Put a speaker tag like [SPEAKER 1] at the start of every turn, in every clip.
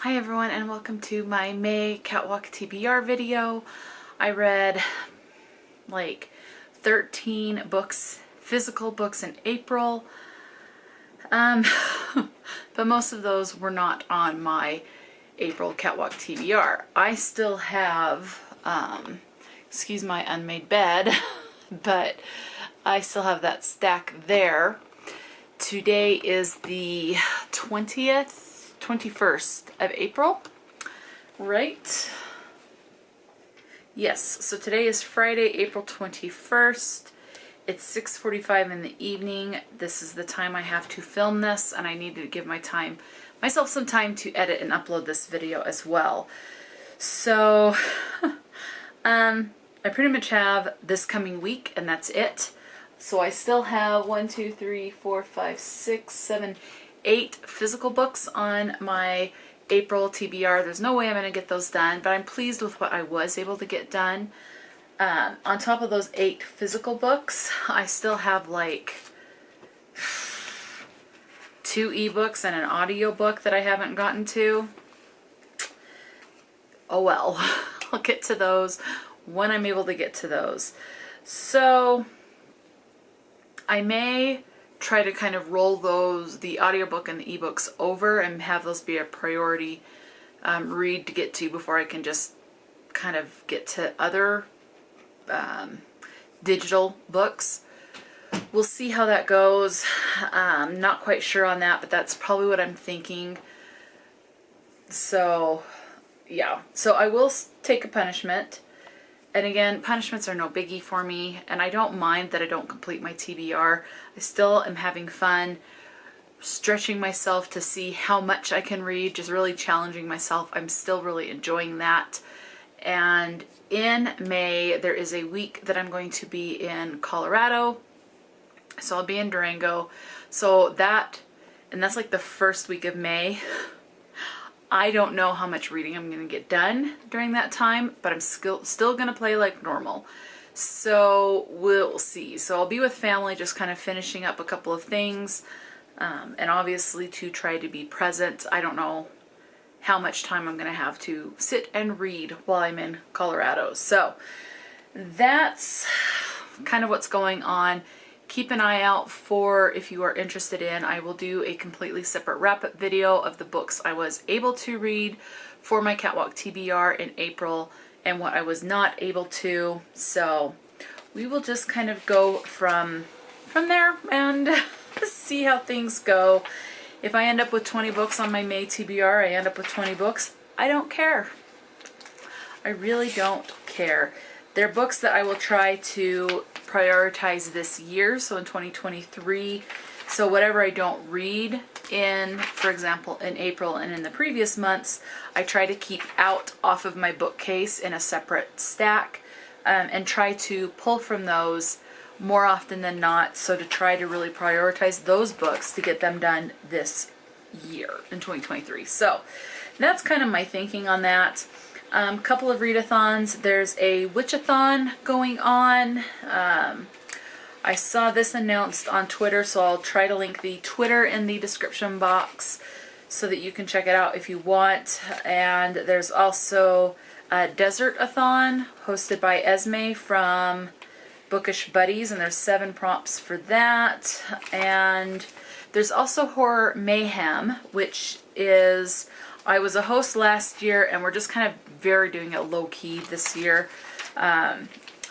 [SPEAKER 1] Hi everyone and welcome to my May Cat-Walk TBR video. I read like 13 books, physical books in April, but most of those were not on my April Cat-Walk TBR. I still have, excuse my unmade bed, but I still have that stack there. Today is the 21st of April, right? Yes, so today is Friday, April 21st. It's 6:45 in the evening. This is the time I have to film this, and I need to give myself some time to edit and upload this video as well. So, I pretty much have this coming week, and that's it. So I still have 8 physical books on my April TBR. There's no way I'm going to get those done, but I'm pleased with what I was able to get done. On top of those 8 physical books, I still have like 2 ebooks and an audio book that I haven't gotten to. Oh well, I'll get to those when I'm able to get to those. So I may try to kind of roll the audiobook and the ebooks over and have those be a priority read to get to before I can just kind of get to other digital books. We'll see how that goes. Not quite sure on that, but that's probably what I'm thinking. So yeah, so I will take a punishment. And again, punishments are no biggie for me, and I don't mind that I don't complete my TBR. I still am having fun stretching myself to see how much I can read, just really challenging myself. I'm still really enjoying that. And in May, there is a week that I'm going to be in Colorado. So I'll be in Durango. So that's like the first week of May. I don't know how much reading I'm going to get done during that time, but I'm still going to play like normal. So we'll see. So I'll be with family, just kind of finishing up a couple of things, and obviously to try to be present. I don't know how much time I'm going to have to sit and read while I'm in Colorado. So that's kind of what's going on. Keep an eye out for, if you are interested in, I will do a completely separate wrap-up video of the books I was able to read for my Cat-Walk TBR in April and what I was not able to. So we will just kind of go from there and see how things go. If I end up with 20 books on my May TBR, I end up with 20 books. I don't care. I really don't care. They're books that I will try to prioritize this year, so in 2023. So whatever I don't read in, for example, in April and in the previous months, I try to keep out off of my bookcase in a separate stack, and try to pull from those more often than not, so to try to really prioritize those books to get them done this year in 2023. So that's kind of my thinking on that. Couple of readathons. There's a witchathon going on. I saw this announced on Twitter, so I'll try to link the Twitter in the description box so that you can check it out if you want. And there's also a Desert-a-thon hosted by Esme from Bookish Buddies, and there's 7 prompts for that. And there's also Horror Mayhem, which is, I was a host last year, and we're just kind of doing it low-key this year.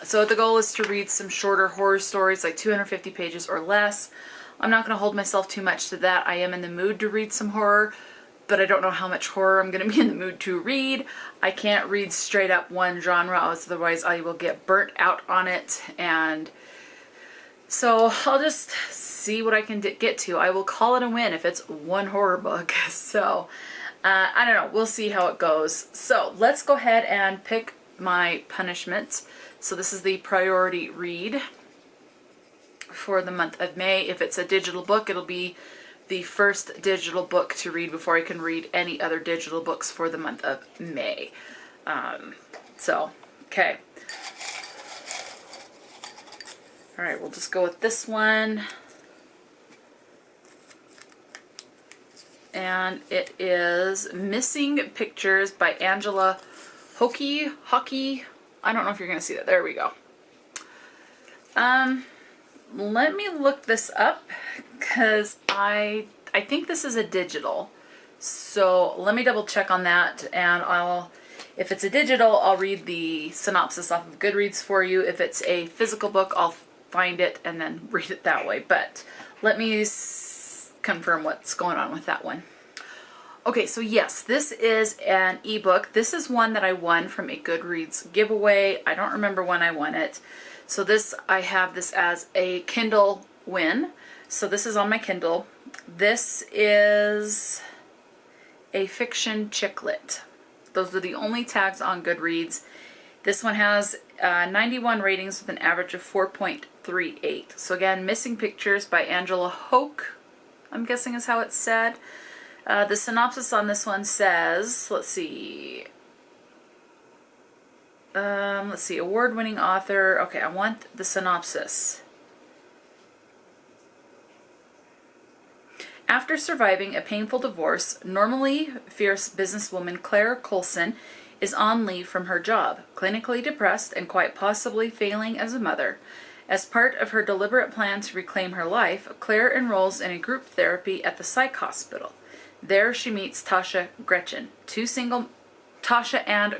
[SPEAKER 1] So the goal is to read some shorter horror stories, like 250 pages or less. I'm not going to hold myself too much to that. I am in the mood to read some horror, but I don't know how much horror I'm going to be in the mood to read. I can't read straight up one genre, otherwise I will get burnt out on it. And so I'll just see what I can get to. I will call it a win if it's one horror book. So I don't know. We'll see how it goes. So let's go ahead and pick my punishment. So this is the priority read for the month of May. If it's a digital book, it'll be the first digital book to read before I can read any other digital books for the month of May. Okay. All right, we'll just go with this one. and it is Missing Pictures by Angela Hoke. I don't know if you're going to see that. There we go. Let me look this up because I think this is a digital. So let me double check on that, and if it's a digital, I'll read the synopsis off of Goodreads for you. If it's a physical book, I'll find it and then read it that way. But let me confirm what's going on with that one. Okay, so yes, this is an ebook. This is one that I won from a Goodreads giveaway. I don't remember when I won it. So I have this as a Kindle win. So this is on my Kindle. This is a fiction chick lit. Those are the only tags on Goodreads. This one has 91 ratings with an average of 4.38. So again, Missing Pictures by Angela Hoke, I'm guessing is how it's said. The synopsis on this one says, let's see, award-winning author. Okay, I want the synopsis. After surviving a painful divorce, normally fierce businesswoman Claire Coulson is on leave from her job, clinically depressed and quite possibly failing as a mother. As part of her deliberate plan to reclaim her life, Claire enrolls in a group therapy at the psych hospital. There she meets Tasha and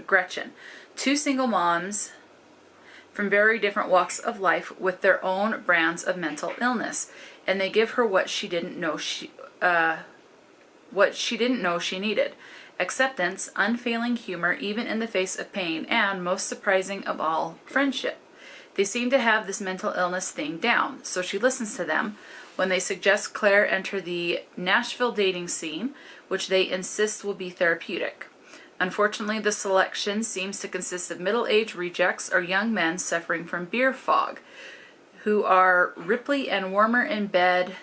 [SPEAKER 1] Gretchen, two single moms from very different walks of life with their own brands of mental illness, and they give her what she didn't know she needed: acceptance, unfailing humor even in the face of pain, and most surprising of all, friendship. They seem to have this mental illness thing down, so she listens to them when they suggest Claire enter the Nashville dating scene, which they insist will be therapeutic. Unfortunately, the selection seems to consist of middle-aged rejects or young men suffering from beer fog, who are Ripley and warmer in bed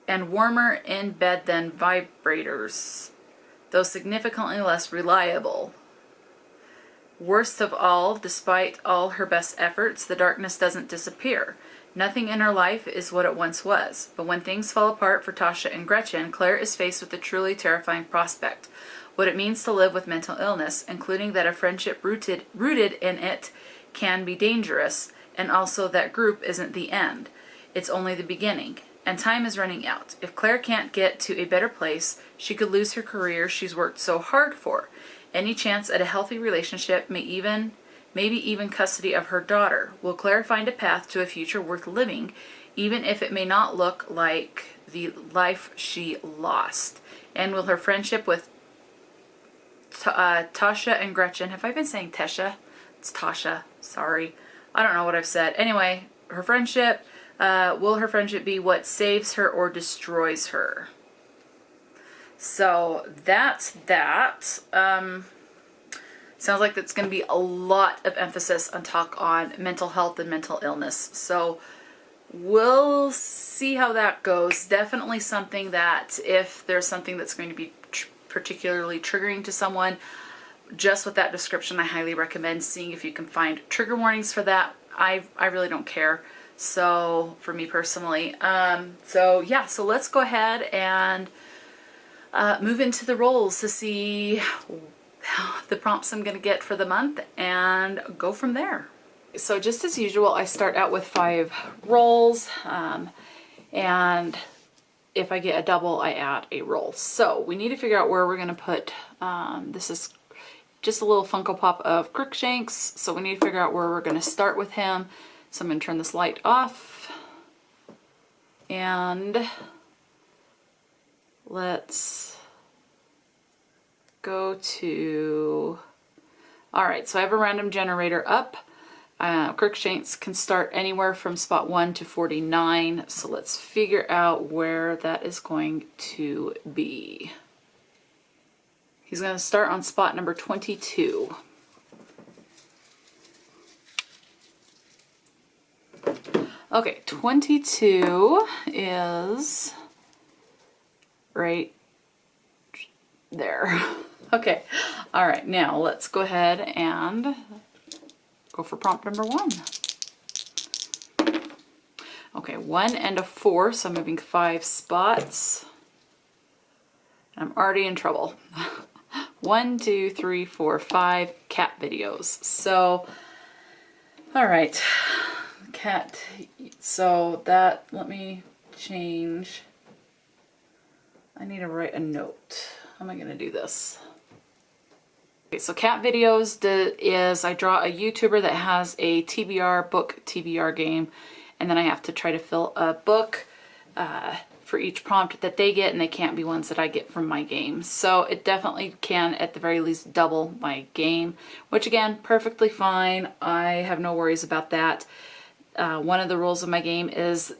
[SPEAKER 1] than vibrators, though significantly less reliable. Worst of all, despite all her best efforts, the darkness doesn't disappear. Nothing in her life is what it once was. But when things fall apart for Tasha and Gretchen, Claire is faced with a truly terrifying prospect: what it means to live with mental illness, including that a friendship rooted in it can be dangerous, and also that group isn't the end. It's only the beginning. And time is running out. If Claire can't get to a better place, she could lose her career she's worked so hard for, any chance at a healthy relationship, maybe even custody of her daughter. Will Claire find a path to a future worth living, even if it may not look like the life she lost? And will her friendship with Tasha and Gretchen, have I been saying Tesha? It's Tasha, sorry. I don't know what I've said. Anyway, will her friendship be what saves her or destroys her? So that's that. Sounds like that's going to be a lot of emphasis on talk on mental health and mental illness. So we'll see how that goes. Definitely something that if there's something that's going to be particularly triggering to someone, just with that description, I highly recommend seeing if you can find trigger warnings for that. I really don't care. So for me personally, so let's go ahead and move into the rolls to see the prompts I'm going to get for the month and go from there. So just as usual, I start out with 5 rolls, and if I get a double, I add a roll. So we need to figure out where we're going to put, this is just a little Funko Pop of Crookshanks, so we need to figure out where we're going to start with him. So I'm going to turn this light off, and let's go to, all right, so I have a random generator up. Crookshanks can start anywhere from spot 1 to 49, so let's figure out where that is going to be. He's going to start on spot number 22. Okay, 22 is right there. Okay, all right, now let's go ahead and go for prompt number 1. Okay, 1 and a 4, so I'm moving 5 spots. I'm already in trouble. 1, 2, 3, 4, 5 cat videos. So, all right, cat. So that, let me change. I need to write a note. How am I going to do this? Okay, so cat videos is I draw a YouTuber that has a TBR book TBR game, and then I have to try to fill a book for each prompt that they get, and they can't be ones that I get from my game. So it definitely can, at the very least, double my game, which again, perfectly fine. I have no worries about that. One of the rules of my game is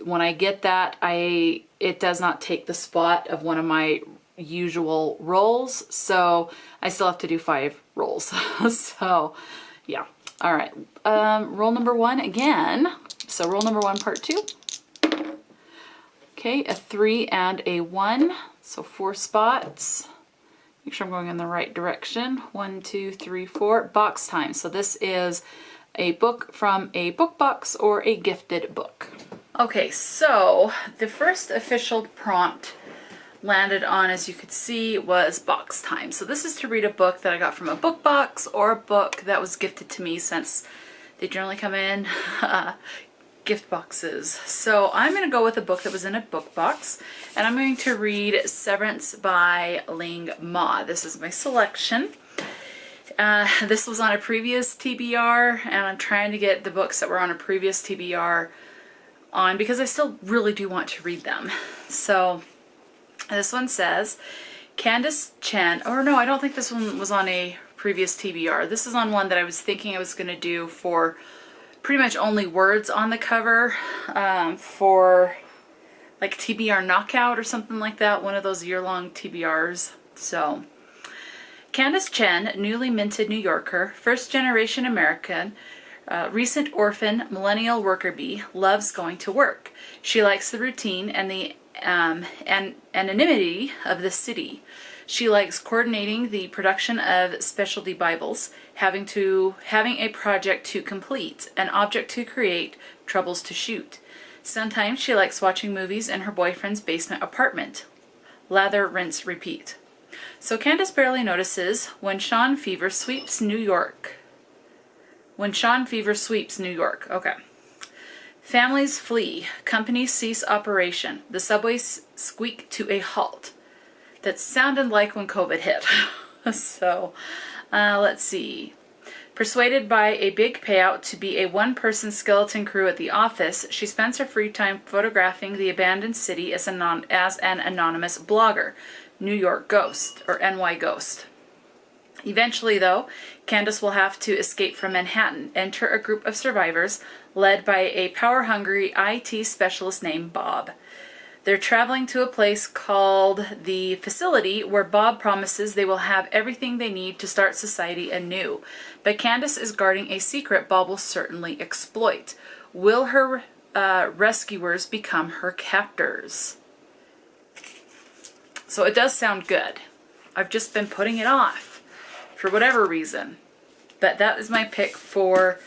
[SPEAKER 1] when I get that, it does not take the spot of one of my usual rolls, so I still have to do 5 rolls. So yeah, all right. Roll number 1 again. So roll number 1 part 2. Okay, a 3 and a 1, so 4 spots. Make sure I'm going in the right direction. 1, 2, 3, 4. Box time. So this is a book from a book box or a gifted book. Okay, so the first official prompt landed on, as you could see, was box time. So this is to read a book that I got from a book box or a book that was gifted to me, since they generally come in gift boxes. So I'm going to go with a book that was in a book box, and I'm going to read Severance by Ling Ma. This is my selection. This was on a previous TBR, and I'm trying to get the books that were on a previous TBR on because I still really do want to read them. So this one says, Candace Chen, or no, I don't think this one was on a previous TBR. This is on one that I was thinking I was going to do for pretty much only words on the cover, for like TBR Knockout or something like that, one of those year-long TBRs. So, Candace Chen, newly minted New Yorker, first-generation American, recent orphan, millennial worker bee, loves going to work. She likes the routine and the anonymity of the city. She likes coordinating the production of specialty Bibles, having a project to complete, an object to create, troubles to shoot. Sometimes she likes watching movies in her boyfriend's basement apartment. Lather, rinse, repeat. So Candace barely notices when Sean Fever sweeps New York. Okay. Families flee. Companies cease operation. The subways squeak to a halt. That sounded like when COVID hit. So, let's see. Persuaded by a big payout to be a one-person skeleton crew at the office, she spends her free time photographing the abandoned city as an anonymous blogger, New York Ghost, or NY Ghost. Eventually, though, Candace will have to escape from Manhattan, enter a group of survivors led by a power-hungry IT specialist named Bob. They're traveling to a place called the Facility, where Bob promises they will have everything they need to start society anew. But Candace is guarding a secret Bob will certainly exploit. Will her rescuers become her captors? So it does sound good. I've just been putting it off for whatever reason. But that is my pick for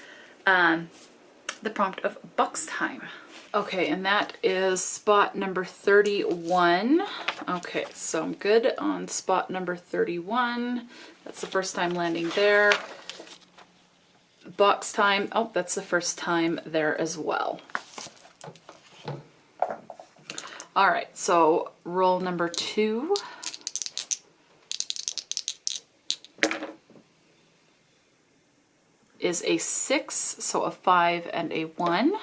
[SPEAKER 1] the prompt of box time. Okay, and that is spot number 31. Okay, so I'm good on spot number 31. That's the first time landing there. Box time, oh, that's the first time there as well. All right, so roll number 2. Is a 6, so a 5 and a 1.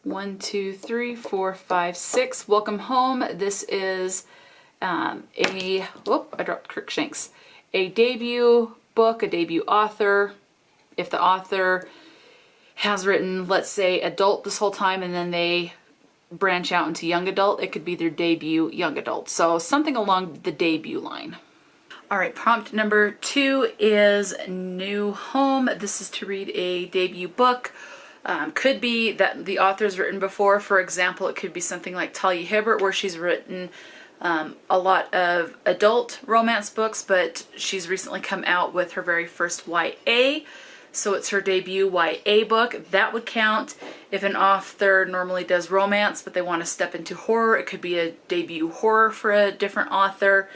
[SPEAKER 1] 1, 2, 3, 4, 5, 6. Welcome home. This is I dropped Crookshanks. A debut book, a debut author. If the author has written, let's say, adult this whole time, and then they branch out into young adult, it could be their debut young adult. So something along the debut line. All right, prompt number 2 is new home. This is to read a debut book. Could be that the author's written before. For example, it could be something like Talia Hibbert, where she's written a lot of adult romance books, but she's recently come out with her very first YA. so it's her debut YA book. That would count. If an author normally does romance, but they want to step into horror, it could be a debut horror for a different author,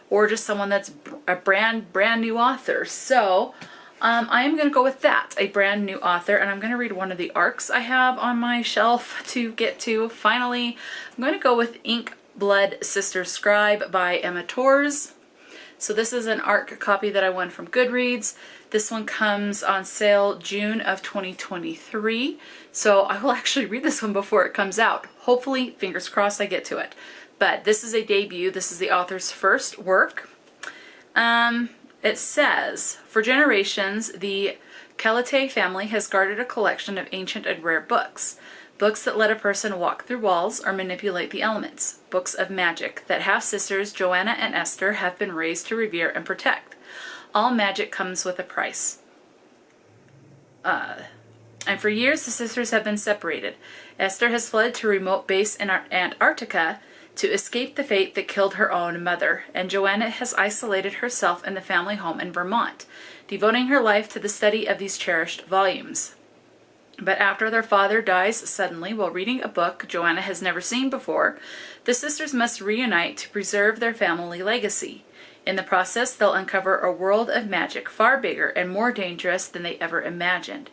[SPEAKER 1] or just someone that's a brand new author. So I am going to go with that, a brand new author, and I'm going to read one of the arcs I have on my shelf to get to. Finally, I'm going to go with Ink Blood Sister Scribe by Emma Torzs. So this is an ARC copy that I won from Goodreads. This one comes on sale June of 2023. So I will actually read this one before it comes out. Hopefully, fingers crossed, I get to it. But this is a debut. This is the author's first work. It says, for generations, the Calate family has guarded a collection of ancient and rare books. Books that let a person walk through walls or manipulate the elements. Books of magic that half-sisters Joanna and Esther have been raised to revere and protect. All magic comes with a price. And for years the sisters have been separated. Esther has fled to a remote base in Antarctica to escape the fate that killed her own mother, and Joanna has isolated herself in the family home in Vermont, devoting her life to the study of these cherished volumes. But after their father dies suddenly while reading a book Joanna has never seen before, the sisters must reunite to preserve their family legacy. In the process, they'll uncover a world of magic far bigger and more dangerous than they ever imagined,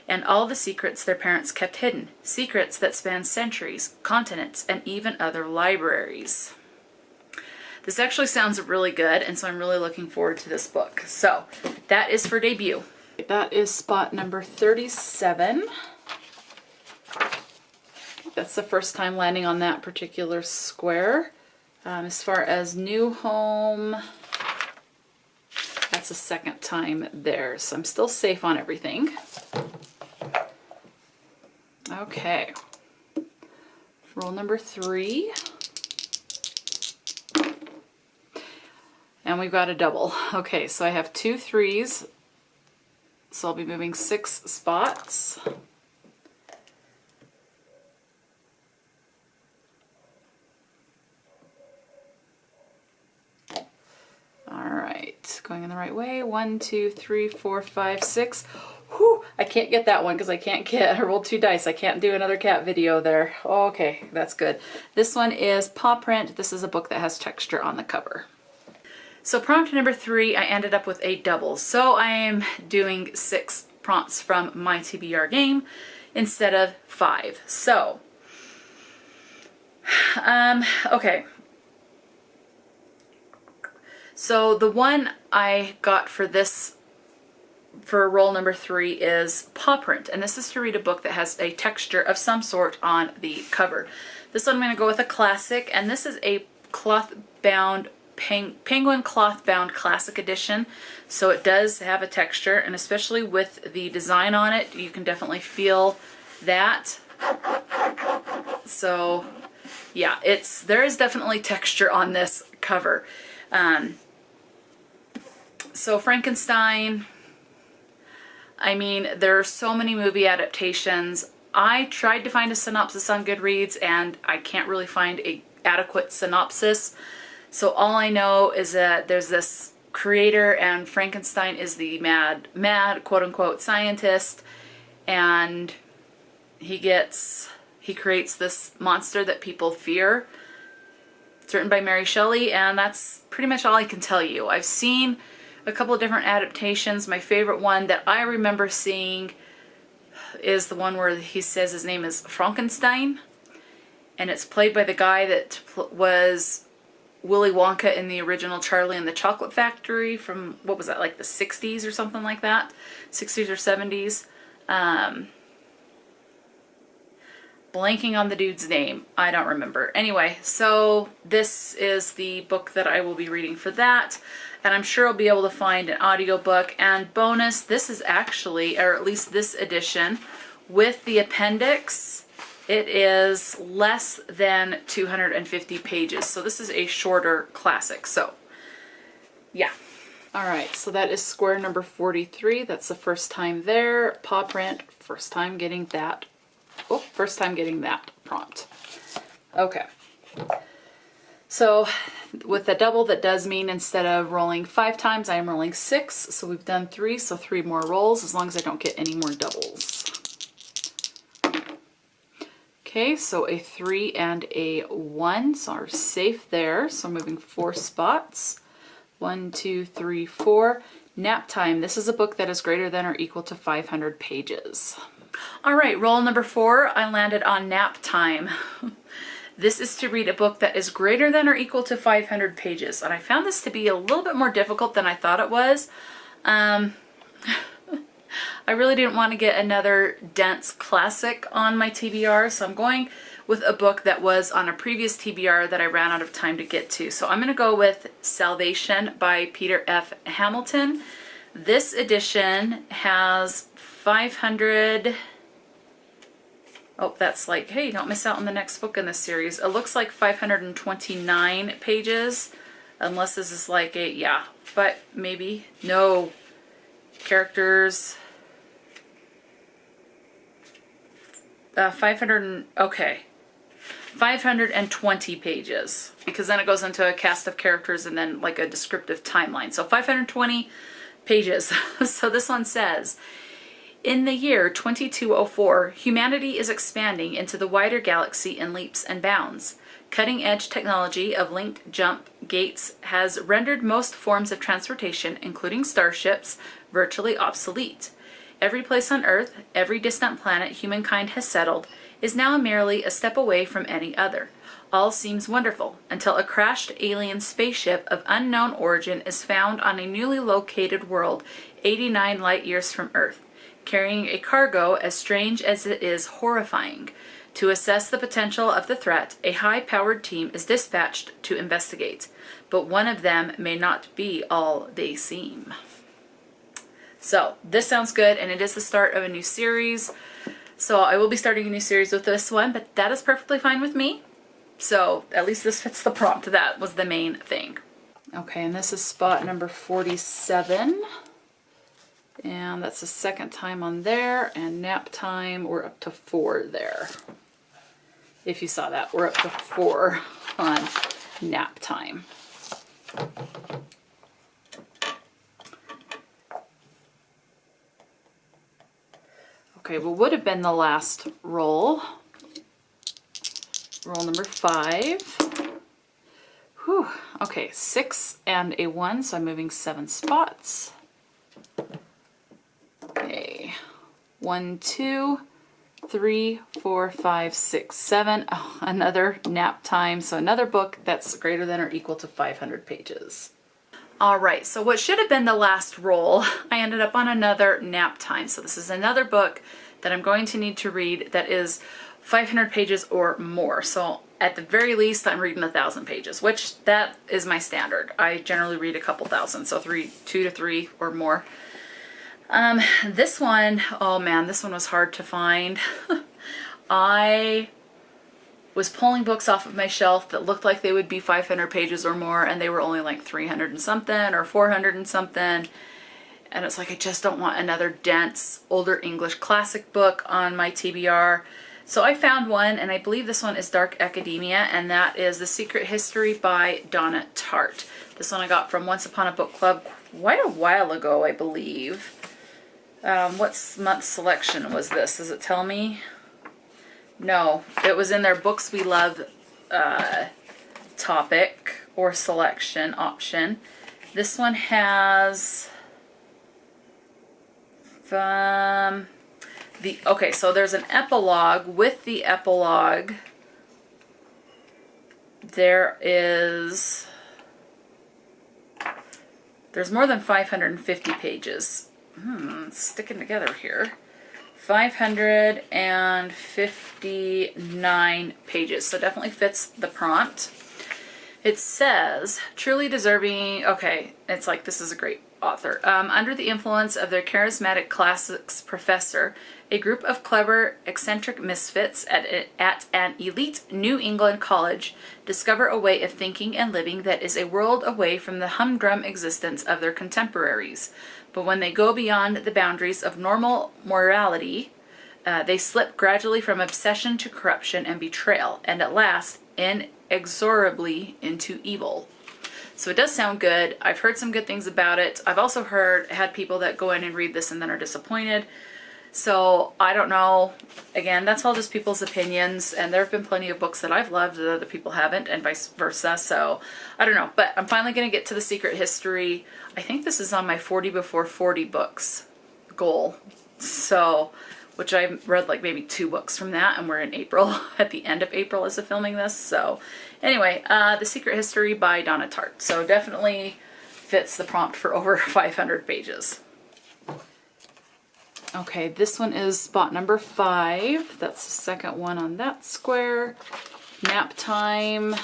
[SPEAKER 1] and all the secrets their parents kept hidden, secrets that span centuries, continents, and even other libraries. This actually sounds really good, and so I'm really looking forward to this book. So that is for debut. That is spot number 37. That's the first time landing on that particular square. As far as new home, that's the second time there. So I'm still safe on everything. Okay. Roll number 3. And we've got a double. Okay, so I have 2 3s. So I'll be moving 6 spots. All right, going in the right way. 1, 2, 3, 4, 5, 6. Whew, I can't get that one because I rolled 2 dice. I can't do another cat video there. Okay, that's good. This one is Paw Print. This is a book that has texture on the cover. So prompt number 3, I ended up with a double. So I am doing 6 prompts from my TBR game instead of 5. So, okay. So the one I got for roll number 3 is Paw Print. And this is to read a book that has a texture of some sort on the cover. This one I'm going to go with a classic, and this is a cloth-bound Penguin cloth bound classic edition, so it does have a texture, and especially with the design on it you can definitely feel that. So yeah, there is definitely texture on this cover. So Frankenstein, I mean, there are so many movie adaptations. I tried to find a synopsis on Goodreads and I can't really find an adequate synopsis. So all I know is that there's this creator and Frankenstein is the mad quote-unquote scientist, and he creates this monster that people fear. It's written by Mary Shelley, and that's pretty much all I can tell you. I've seen a couple of different adaptations. My favorite one that I remember seeing is the one where he says his name is Frankenstein, and it's played by the guy that was Willy Wonka in the original Charlie and the Chocolate Factory from, what was that, like the 60s or something like that? 60s or 70s. Blanking on the dude's name. I don't remember. Anyway, so this is the book that I will be reading for that. And I'm sure I'll be able to find an audiobook. And bonus, this is actually, or at least this edition, with the appendix, it is less than 250 pages. So this is a shorter classic. So, yeah. All right, so that is square number 43. That's the first time there. Paw Print, first time getting that. Oh, first time getting that prompt. Okay. So with the double, that does mean instead of rolling 5 times, I am rolling 6. So we've done 3, so 3 more rolls, as long as I don't get any more doubles. Okay, so a 3 and a 1, so we're safe there. So I'm moving 4 spots. 1, 2, 3, 4. Nap time. This is a book that is greater than or equal to 500 pages. All right, roll number 4. I landed on nap time. This is to read a book that is greater than or equal to 500 pages. And I found this to be a little bit more difficult than I thought it was. I really didn't want to get another dense classic on my TBR, so I'm going with a book that was on a previous TBR that I ran out of time to get to. So I'm going to go with Salvation by Peter F. Hamilton. This edition has 500... Oh, that's like, hey, don't miss out on the next book in this series. It looks like 529 pages, unless this is like a, yeah, but maybe, no, characters, 520 pages, because then it goes into a cast of characters and then like a descriptive timeline. So 520 pages. So this one says, in the year 2204, humanity is expanding into the wider galaxy in leaps and bounds. Cutting-edge technology of linked jump gates has rendered most forms of transportation, including starships, virtually obsolete. Every place on Earth, every distant planet humankind has settled, is now merely a step away from any other. All seems wonderful until a crashed alien spaceship of unknown origin is found on a newly located world 89 light-years from Earth, carrying a cargo as strange as it is horrifying. To assess the potential of the threat, a high-powered team is dispatched to investigate, but one of them may not be all they seem. So this sounds good, and it is the start of a new series. So I will be starting a new series with this one, but that is perfectly fine with me. So at least this fits the prompt. That was the main thing. Okay, and this is spot number 47. And that's the second time on there, and nap time, we're up to 4 there. If you saw that, we're up to 4 on nap time. Okay, what would have been the last roll? Roll number 5. Whew. Okay, 6 and a 1, so I'm moving 7 spots. Okay, 1, 2, 3, 4, 5, 6, 7. Oh, another nap time. So another book that's greater than or equal to 500 pages. All right, so what should have been the last roll, I ended up on another nap time. So this is another book that I'm going to need to read that is 500 pages or more. So at the very least, I'm reading 1,000 pages, which that is my standard. I generally read a couple thousand, so 2 to 3 or more. This one, oh man, this one was hard to find. I was pulling books off of my shelf that looked like they would be 500 pages or more, and they were only like 300 and something or 400 and something. And it's like, I just don't want another dense, older English classic book on my TBR. So I found one, and I believe this one is Dark Academia, and that is The Secret History by Donna Tart. This one I got from Once Upon a Book Club quite a while ago, I believe. What month selection was this? Does it tell me? No, it was in their Books We Love topic or selection option. This one has okay, so there's an epilogue. With the epilogue, there's more than 550 pages. It's sticking together here. 559 pages, so definitely fits the prompt. It says, truly deserving, okay, it's like, this is a great author. Under the influence of their charismatic classics professor, a group of clever, eccentric misfits at an elite New England college discover a way of thinking and living that is a world away from the humdrum existence of their contemporaries. But when they go beyond the boundaries of normal morality, they slip gradually from obsession to corruption and betrayal, and at last, in inexorably into evil. So it does sound good. I've heard some good things about it. I've also had people that go in and read this and then are disappointed. So I don't know. Again, that's all just people's opinions, and there have been plenty of books that I've loved that other people haven't, and vice versa. So I don't know, but I'm finally going to get to the Secret History. I think this is on my 40 before 40 books goal. So, which I read like maybe 2 books from that, and we're in April, at the end of April as of filming this. So anyway, The Secret History by Donna Tart. So definitely fits the prompt for over 500 pages. Okay, this one is spot number 5. That's the second one on that square. Nap time.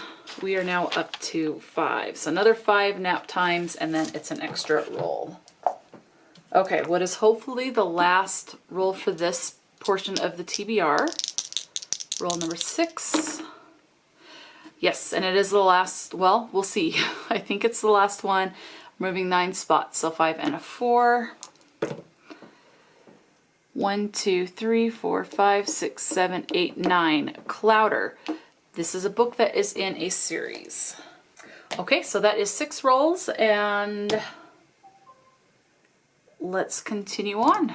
[SPEAKER 1] We are now up to 5. So another 5 nap times, and then it's an extra roll. Okay, what is hopefully the last roll for this portion of the TBR. Roll number 6. Yes, and it is the last, well, we'll see. I think it's the last one. Moving 9 spots, so 5 and a 4. 1, 2, 3, 4, 5, 6, 7, 8, 9. Clouder. This is a book that is in a series. Okay, so that is 6 rolls, and let's continue on.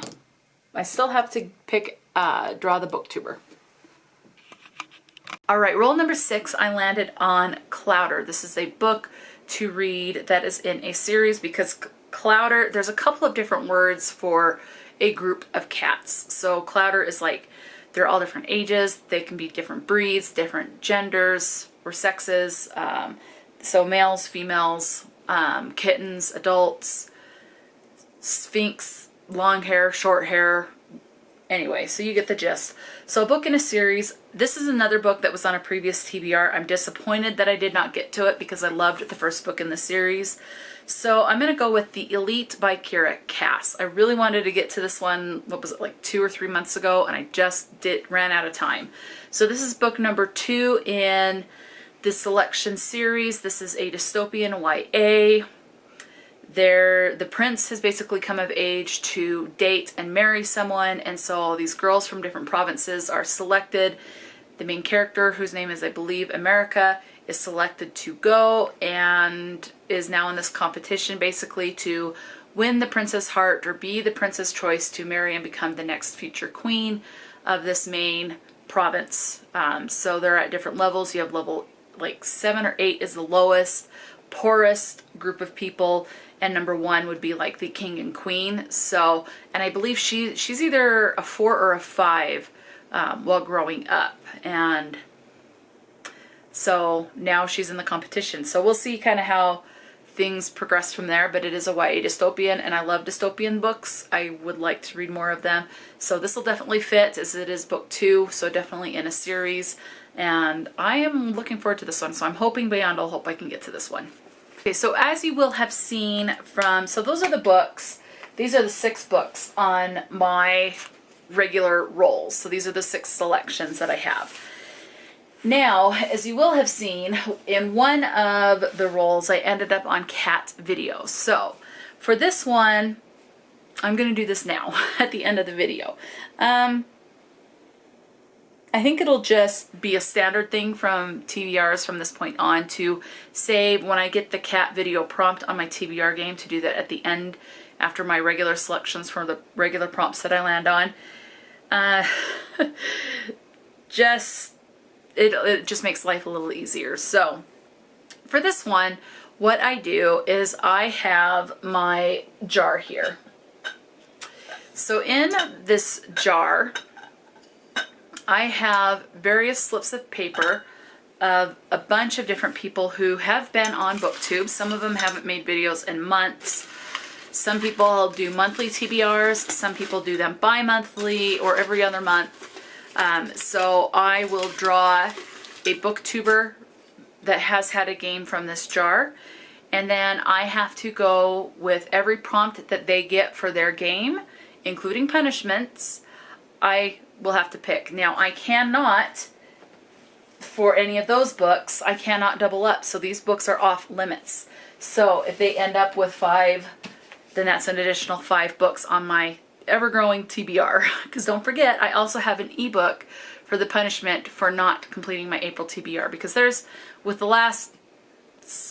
[SPEAKER 1] I still have to pick, draw the booktuber. All right, roll number 6, I landed on Clouder. This is a book to read that is in a series because Clouder, there's a couple of different words for a group of cats. So Clouder is like, they're all different ages, they can be different breeds, different genders or sexes. So males, females, kittens, adults, sphinx, long hair, short hair. Anyway, so you get the gist. So a book in a series. This is another book that was on a previous TBR. I'm disappointed that I did not get to it because I loved the first book in the series. So I'm going to go with The Elite by Kiera Cass. I really wanted to get to this one, what was it, like 2 or 3 months ago, and I just ran out of time. So this is book number 2 in the selection series. This is a dystopian YA. The prince has basically come of age to date and marry someone, and so all these girls from different provinces are selected. The main character, whose name is, I believe, America, is selected to go and is now in this competition basically to win the prince's heart or be the prince's choice to marry and become the next future queen of this main province. So they're at different levels. You have level like 7 or 8 is the lowest, poorest group of people, and number 1 would be like the king and queen. So, and I believe she's either a 4 or a 5 while growing up, and so now she's in the competition. So we'll see kind of how things progress from there, but it is a YA dystopian, and I love dystopian books. I would like to read more of them. So this will definitely fit, as it is book 2, so definitely in a series. And I am looking forward to this one, so I'm hoping beyond all hope I can get to this one. Okay, so as you will have seen from, so those are the books. These are the 6 books on my regular rolls. So these are the 6 selections that I have. Now, as you will have seen, in one of the rolls, I ended up on cat videos. So for this one, I'm going to do this now at the end of the video. I think it'll just be a standard thing from TBRs from this point on to save when I get the cat video prompt on my TBR game, to do that at the end after my regular selections for the regular prompts that I land on. It just makes life a little easier. So for this one, what I do is I have my jar here. So in this jar, I have various slips of paper of a bunch of different people who have been on BookTube. Some of them haven't made videos in months. Some people do monthly TBRs. Some people do them bi-monthly or every other month. So I will draw a booktuber that has had a game from this jar, and then I have to go with every prompt that they get for their game, including punishments. I will have to pick. Now I cannot, for any of those books, I cannot double up, so these books are off limits. So if they end up with 5, then that's an additional 5 books on my ever-growing TBR. Because don't forget, I also have an ebook for the punishment for not completing my April TBR, because with the last,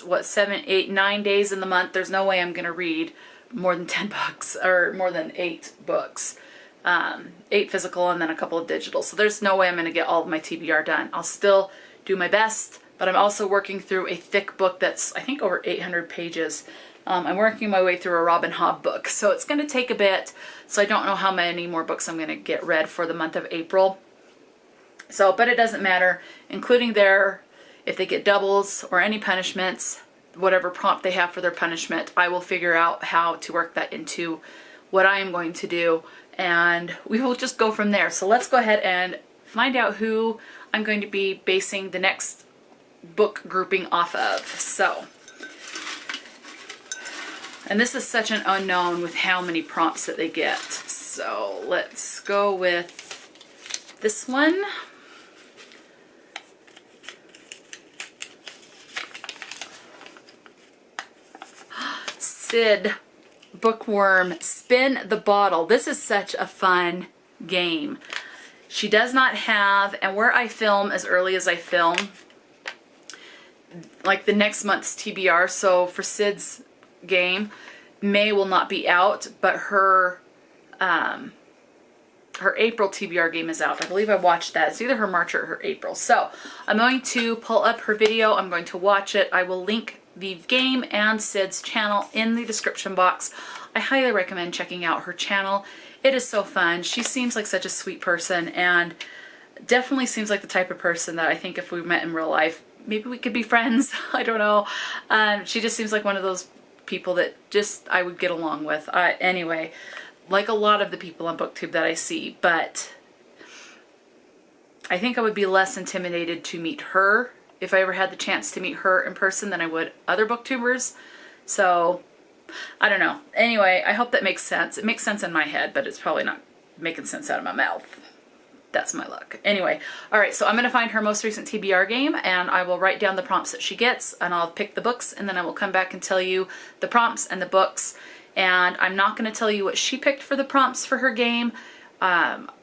[SPEAKER 1] what, 7, 8, 9 days in the month, there's no way I'm going to read more than 10 books, or more than 8 books. 8 physical and then a couple of digital. So there's no way I'm going to get all of my TBR done. I'll still do my best, but I'm also working through a thick book that's, I think, over 800 pages. I'm working my way through a Robin Hobb book, so it's going to take a bit. So I don't know how many more books I'm going to get read for the month of April. So, but it doesn't matter, including if they get doubles or any punishments, whatever prompt they have for their punishment, I will figure out how to work that into what I am going to do, and we will just go from there. So let's go ahead and find out who I'm going to be basing the next book grouping off of. So, and this is such an unknown with how many prompts that they get. So let's go with this one. Syd Bookworm, Spin the Bottle. This is such a fun game. She does not have, and where I film as early as I film, like the next month's TBR, so for Syd's game, May will not be out, but her April TBR game is out. I believe I watched that. It's either her March or her April. So I'm going to pull up her video. I'm going to watch it. I will link the game and Syd's channel in the description box. I highly recommend checking out her channel. It is so fun. She seems like such a sweet person, and definitely seems like the type of person that I think if we met in real life, maybe we could be friends. I don't know. She just seems like one of those people that just I would get along with. Anyway, like a lot of the people on BookTube that I see, but I think I would be less intimidated to meet her if I ever had the chance to meet her in person than I would other booktubers. So, I don't know. Anyway, I hope that makes sense. It makes sense in my head, but it's probably not making sense out of my mouth. That's my luck. Anyway, alright, so I'm going to find her most recent TBR game, and I will write down the prompts that she gets, and I'll pick the books, and then I will come back and tell you the prompts and the books. And I'm not going to tell you what she picked for the prompts for her game.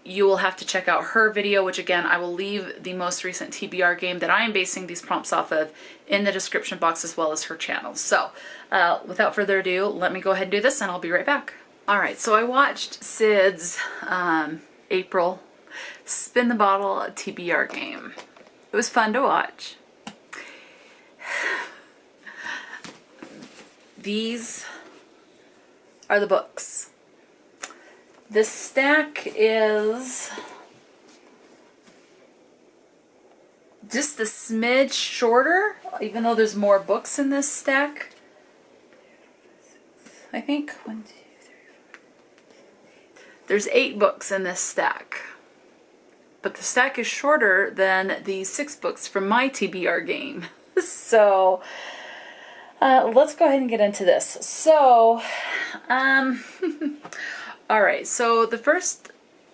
[SPEAKER 1] You will have to check out her video, which again, I will leave the most recent TBR game that I am basing these prompts off of in the description box, as well as her channel. So, without further ado, let me go ahead and do this, and I'll be right back. Alright, so I watched Syd's April Spin the Bottle TBR game. It was fun to watch. These are the books. This stack is just a smidge shorter, even though there's more books in this stack. I think 1, 2, 3, 4. There's 8 books in this stack. But the stack is shorter than the 6 books from my TBR game. So, let's go ahead and get into this. So, alright, so the first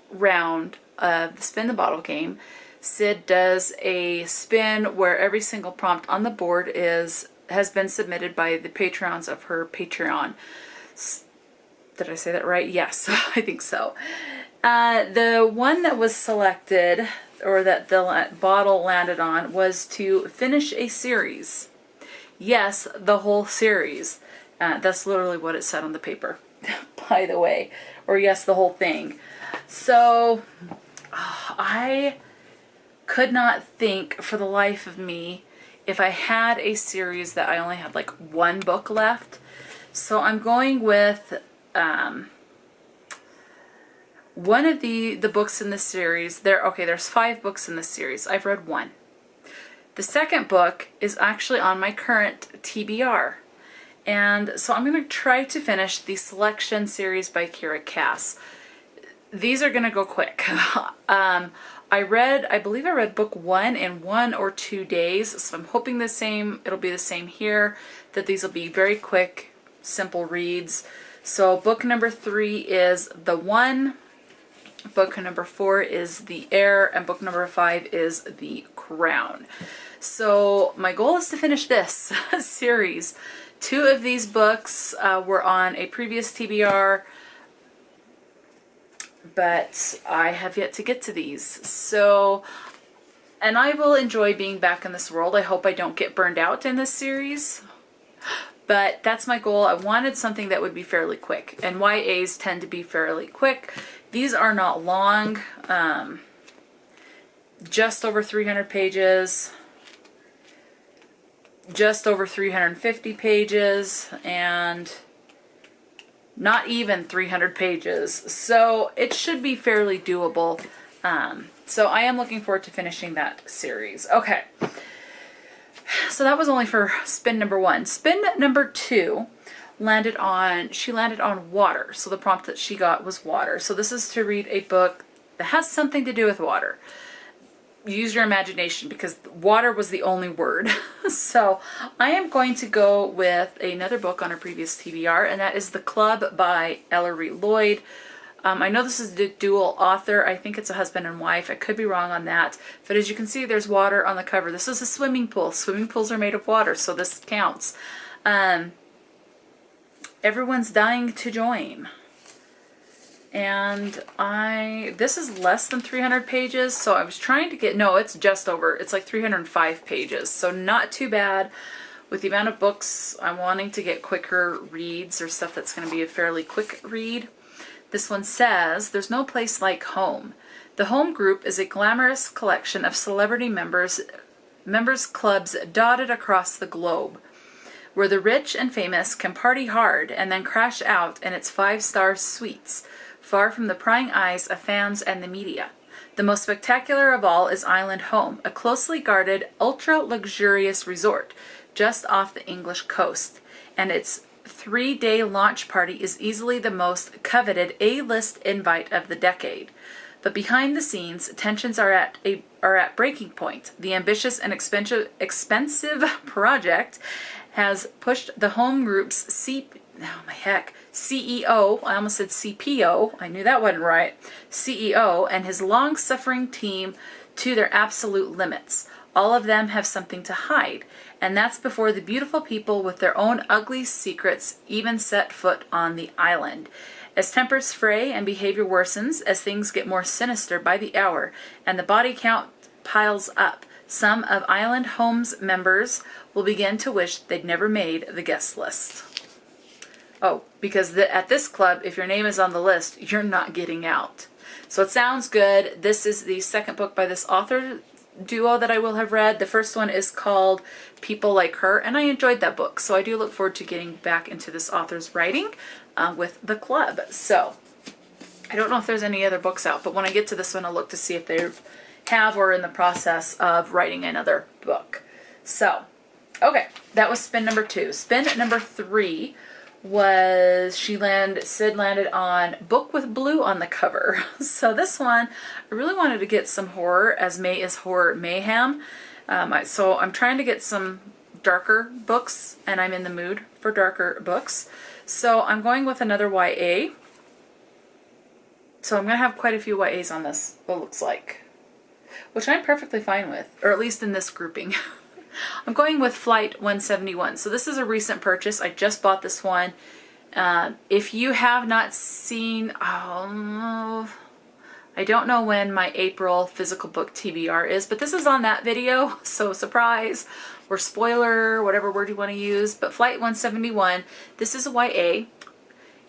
[SPEAKER 1] round of the Spin the Bottle game, Syd does a spin where every single prompt on the board has been submitted by the Patreons of her Patreon. Did I say that right? Yes, I think so. The one that was selected, or that the bottle landed on, was to finish a series. Yes, the whole series. That's literally what it said on the paper, by the way. Or yes, the whole thing. So, I could not think for the life of me if I had a series that I only had like 1 book left. So I'm going with one of the books in the series. There's 5 books in the series. I've read 1. The second book is actually on my current TBR. And so I'm going to try to finish the Selection series by Kiera Cass. These are going to go quick. I believe I read book 1 in 1 or 2 days, so I'm hoping it'll be the same here, that these will be very quick, simple reads. So book number 3 is The One, book number 4 is The Heir, and book number 5 is The Crown. So my goal is to finish this series. 2 of these books were on a previous TBR. but I have yet to get to these. So, and I will enjoy being back in this world. I hope I don't get burned out in this series. But that's my goal. I wanted something that would be fairly quick. And YAs tend to be fairly quick. These are not long. Just over 300 pages. Just over 350 pages. And not even 300 pages. So it should be fairly doable. So I am looking forward to finishing that series. Okay. So that was only for spin number 1. Spin number 2 landed on water. So the prompt that she got was water. So this is to read a book that has something to do with water. Use your imagination because water was the only word. So I am going to go with another book on a previous TBR, and that is The Club by Ellery Lloyd. I know this is the dual author. I think it's a husband and wife. I could be wrong on that. But as you can see, there's water on the cover. This is a swimming pool. Swimming pools are made of water, so this counts. Everyone's dying to join. And this is less than 300 pages, so I was trying to get, no, it's just over. It's like 305 pages, so not too bad. With the amount of books, I'm wanting to get quicker reads or stuff that's going to be a fairly quick read. This one says, there's no place like home. The Home Group is a glamorous collection of celebrity members clubs dotted across the globe, where the rich and famous can party hard and then crash out in its 5-star suites, far from the prying eyes of fans and the media. The most spectacular of all is Island Home, a closely guarded, ultra-luxurious resort just off the English coast, and its 3-day launch party is easily the most coveted A-list invite of the decade. But behind the scenes, tensions are at breaking point. The ambitious and expensive project has pushed the Home Group's CEO, I almost said CPO, I knew that wasn't right, CEO and his long-suffering team to their absolute limits. All of them have something to hide, and that's before the beautiful people with their own ugly secrets even set foot on the island. As tempers fray and behavior worsens, as things get more sinister by the hour, and the body count piles up, some of Island Home's members will begin to wish they'd never made the guest list. Oh, because at this club, if your name is on the list, you're not getting out. So it sounds good. This is the second book by this author duo that I will have read. The first one is called People Like Her, and I enjoyed that book. So I do look forward to getting back into this author's writing with the club. So I don't know if there's any other books out, but when I get to this one, I'll look to see if they have or are in the process of writing another book. So, okay, that was spin number 2. Spin number 3 was Syd landed on Book with Blue on the cover. So this one, I really wanted to get some horror, as May is horror mayhem. So I'm trying to get some darker books, and I'm in the mood for darker books. So I'm going with another YA. So I'm going to have quite a few YAs on this, it looks like, which I'm perfectly fine with, or at least in this grouping. I'm going with Flight 171. So this is a recent purchase. I just bought this one. If you have not seen, I don't know when my April physical book TBR is, but this is on that video. So surprise or spoiler, whatever word you want to use. But Flight 171, this is a YA.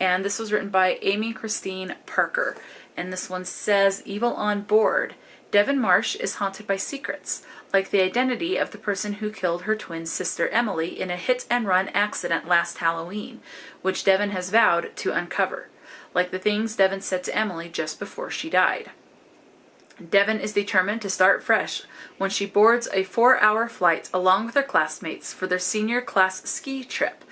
[SPEAKER 1] And this was written by Amy Christine Parker. And this one says, Evil on Board. Devon Marsh is haunted by secrets, like the identity of the person who killed her twin sister Emily in a hit-and-run accident last Halloween, which Devon has vowed to uncover, like the things Devon said to Emily just before she died. Devon is determined to start fresh when she boards a 4-hour flight along with her classmates for their senior class ski trip,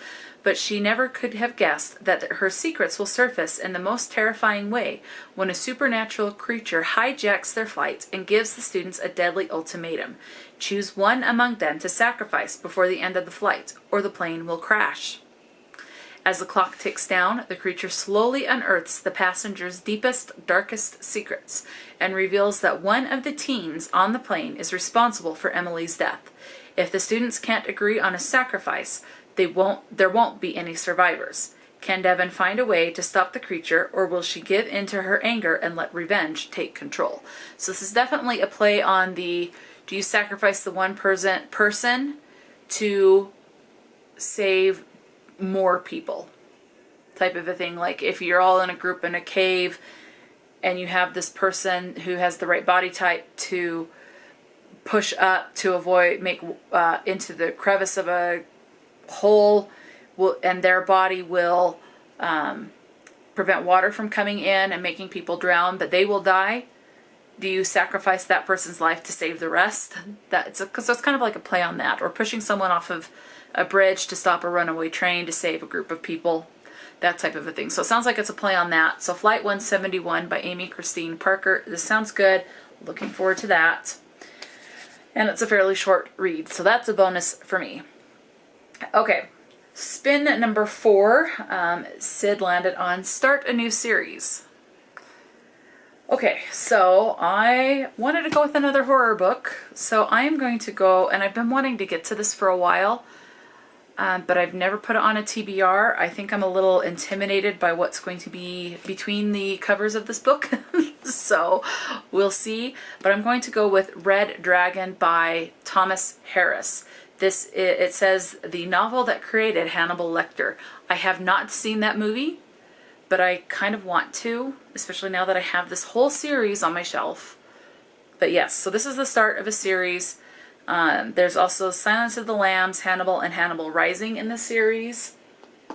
[SPEAKER 1] but she never could have guessed that her secrets will surface in the most terrifying way when a supernatural creature hijacks their flight and gives the students a deadly ultimatum. Choose one among them to sacrifice before the end of the flight, or the plane will crash. As the clock ticks down, the creature slowly unearths the passengers' deepest, darkest secrets and reveals that one of the teens on the plane is responsible for Emily's death. If the students can't agree on a sacrifice, there won't be any survivors. Can Devon find a way to stop the creature, or will she give in to her anger and let revenge take control? So this is definitely a play on the, do you sacrifice the one person to save more people type of a thing. Like if you're all in a group in a cave and you have this person who has the right body type to push up to avoid, make into the crevice of a hole, and their body will prevent water from coming in and making people drown, but they will die. Do you sacrifice that person's life to save the rest? Because it's kind of like a play on that. Or pushing someone off of a bridge to stop a runaway train to save a group of people. That type of a thing. So it sounds like it's a play on that. So Flight 171 by Amy Christine Parker. This sounds good. Looking forward to that. And it's a fairly short read. So that's a bonus for me. Okay. Spin number 4. Syd landed on Start a New Series. Okay, so I wanted to go with another horror book, so I am going to go, and I've been wanting to get to this for a while, but I've never put it on a TBR. I think I'm a little intimidated by what's going to be between the covers of this book, so we'll see. But I'm going to go with Red Dragon by Thomas Harris. It says, the novel that created Hannibal Lecter. I have not seen that movie, but I kind of want to, especially now that I have this whole series on my shelf. But yes, so this is the start of a series. There's also Silence of the Lambs, Hannibal, and Hannibal Rising in the series.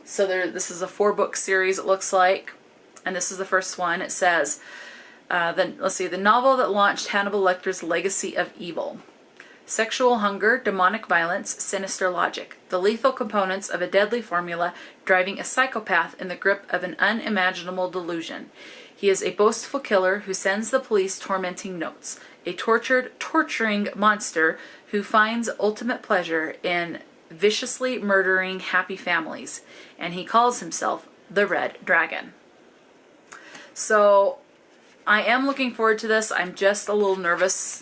[SPEAKER 1] So this is a 4-book series, it looks like. And this is the first one. It says, let's see, the novel that launched Hannibal Lecter's legacy of evil. Sexual hunger, demonic violence, sinister logic. The lethal components of a deadly formula driving a psychopath in the grip of an unimaginable delusion. He is a boastful killer who sends the police tormenting notes. A torturing monster who finds ultimate pleasure in viciously murdering happy families. And he calls himself the Red Dragon. So I am looking forward to this. I'm just a little nervous.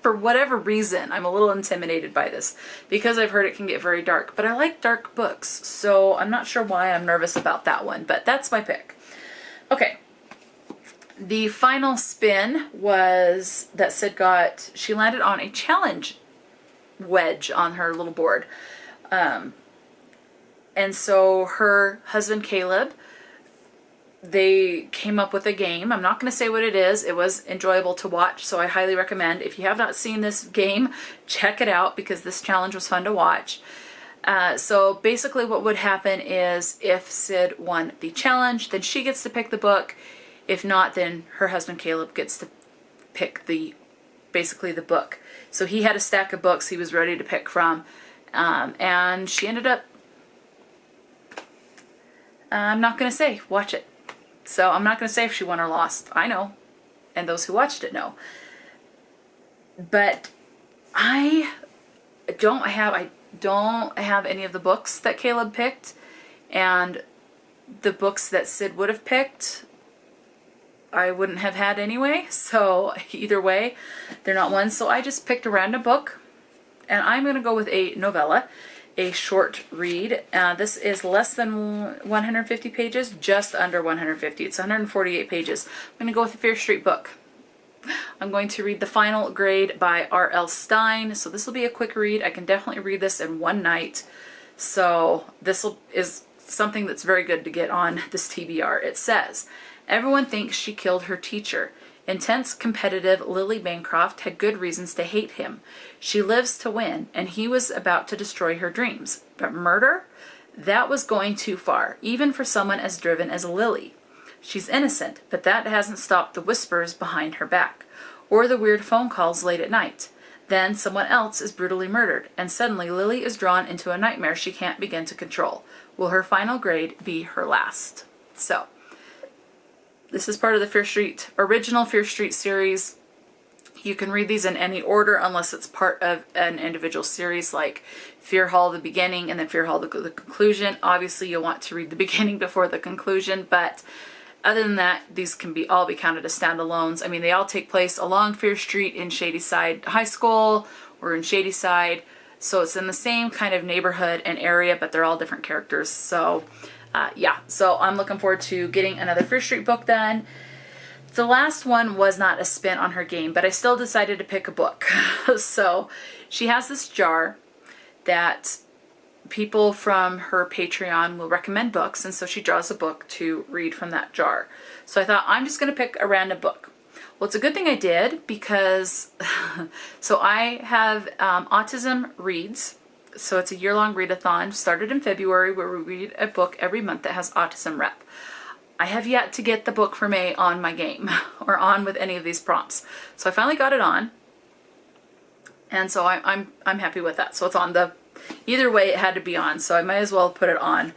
[SPEAKER 1] For whatever reason, I'm a little intimidated by this because I've heard it can get very dark. But I like dark books, so I'm not sure why I'm nervous about that one, but that's my pick. Okay. The final spin was that Syd got, she landed on a challenge wedge on her little board. And so her husband Caleb, they came up with a game. I'm not going to say what it is. It was enjoyable to watch, so I highly recommend. If you have not seen this game, check it out because this challenge was fun to watch. So basically what would happen is if Syd won the challenge, then she gets to pick the book. If not, then her husband Caleb gets to pick basically the book. So he had a stack of books he was ready to pick from, and she ended up, I'm not going to say, watch it. So I'm not going to say if she won or lost. I know, and those who watched it know. But I don't have any of the books that Caleb picked, and the books that Syd would have picked, I wouldn't have had anyway. So either way, they're not ones. So I just picked a random book, and I'm going to go with a novella. A short read. This is less than 150 pages, just under 150. It's 148 pages. I'm going to go with the Fear Street book. I'm going to read The Final Grade by R.L. Stine. So this will be a quick read. I can definitely read this in one night. So this is something that's very good to get on this TBR. It says, everyone thinks she killed her teacher. Intense, competitive Lily Bancroft had good reasons to hate him. She lives to win, and he was about to destroy her dreams. But murder? That was going too far, even for someone as driven as Lily. She's innocent, but that hasn't stopped the whispers behind her back, or the weird phone calls late at night. Then someone else is brutally murdered, and suddenly Lily is drawn into a nightmare she can't begin to control. Will her final grade be her last? So, this is part of the original Fear Street series. You can read these in any order unless it's part of an individual series like Fear Hall, the beginning, and then Fear Hall, the conclusion. Obviously, you'll want to read the beginning before the conclusion, but other than that, these can all be counted as standalones. I mean, they all take place along Fear Street in Shadyside High School or in Shadyside. So it's in the same kind of neighborhood and area, but they're all different characters. So yeah, so I'm looking forward to getting another First Street book done. The last one was not a spin on her game, but I still decided to pick a book. So she has this jar that people from her Patreon will recommend books, and so she draws a book to read from that jar. So I thought, I'm just going to pick a random book. Well, it's a good thing I did, because so I have Autism Reads. So it's a year-long readathon, started in February, where we read a book every month that has autism rep. I have yet to get the book for May on my game, or on with any of these prompts. So I finally got it on, and so I'm happy with that. So it's on the, either way it had to be on, so I might as well put it on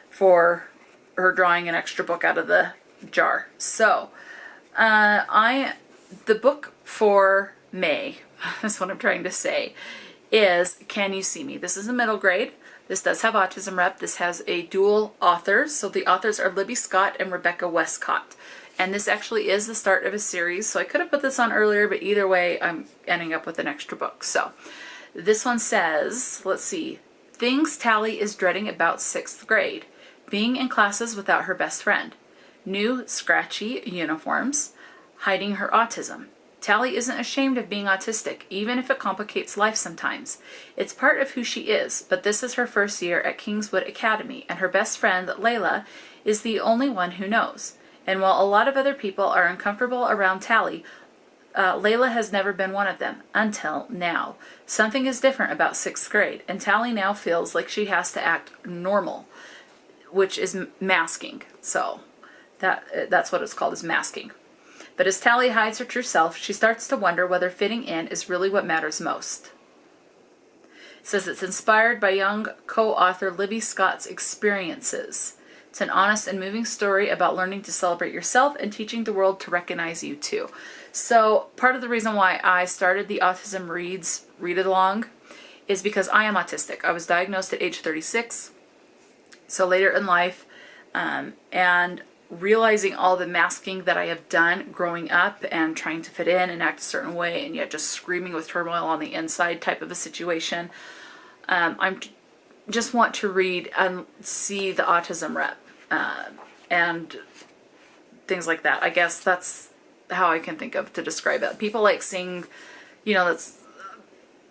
[SPEAKER 1] for her drawing an extra book out of the jar. So the book for May, that's what I'm trying to say, is Can You See Me? This is a middle grade. This does have autism rep. This has a dual authors. So the authors are Libby Scott and Rebecca Westcott. And this actually is the start of a series. So I could have put this on earlier, but either way, I'm ending up with an extra book. So this one says, let's see, things Tally is dreading about 6th grade. Being in classes without her best friend. New scratchy uniforms. Hiding her autism. Tally isn't ashamed of being autistic, even if it complicates life sometimes. It's part of who she is, but this is her first year at Kingswood Academy, and her best friend, Layla, is the only one who knows. And while a lot of other people are uncomfortable around Tally, Layla has never been one of them, until now. Something is different about 6th grade, and Tally now feels like she has to act normal, which is masking. So that's what it's called, is masking. But as Tally hides her true self, she starts to wonder whether fitting in is really what matters most. It says it's inspired by young co-author Libby Scott's experiences. It's an honest and moving story about learning to celebrate yourself and teaching the world to recognize you too. So part of the reason why I started the Autism Reads read-along is because I am autistic. I was diagnosed at age 36, so later in life, and realizing all the masking that I have done growing up and trying to fit in and act a certain way, and yet just screaming with turmoil on the inside type of a situation. I'm just want to read and see the autism rep and things like that. I guess that's how I can think of to describe it. People like seeing, that's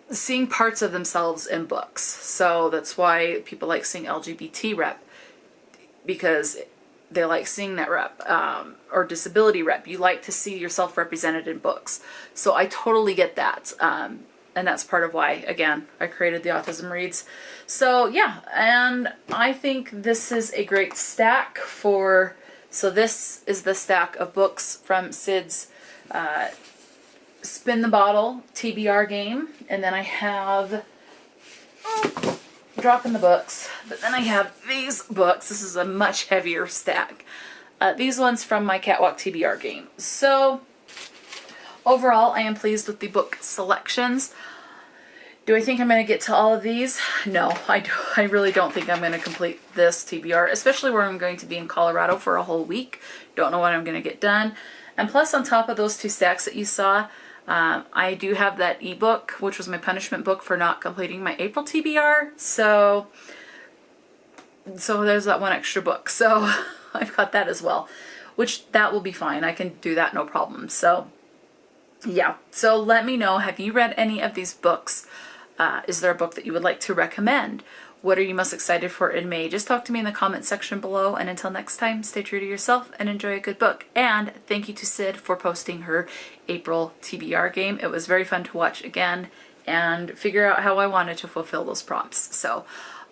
[SPEAKER 1] seeing parts of themselves in books. So that's why people like seeing LGBT rep, because they like seeing that rep, or disability rep. You like to see yourself represented in books. So I totally get that. And that's part of why, again, I created the Autism Reads. So yeah, and I think this is a great stack for, so this is the stack of books from Syds Spin the Bottle TBR game. And then I have, dropping the books, but then I have these books. This is a much heavier stack. These ones from my Cat-Walk TBR game. So overall, I am pleased with the book selections. Do I think I'm going to get to all of these? No, I really don't think I'm going to complete this TBR, especially where I'm going to be in Colorado for a whole week. Don't know what I'm going to get done. And plus, on top of those 2 stacks that you saw, I do have that ebook, which was my punishment book for not completing my April TBR. So there's that one extra book. So I've got that as well, which that will be fine. I can do that no problem. So yeah, so let me know, have you read any of these books? Is there a book that you would like to recommend? What are you most excited for in May? Just talk to me in the comment section below. And until next time, stay true to yourself and enjoy a good book. And thank you to Syd for posting her April TBR game. It was very fun to watch again and figure out how I wanted to fulfill those prompts. So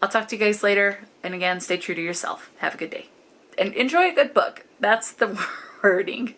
[SPEAKER 1] I'll talk to you guys later. And again, stay true to yourself. Have a good day. And enjoy a good book. That's the wording.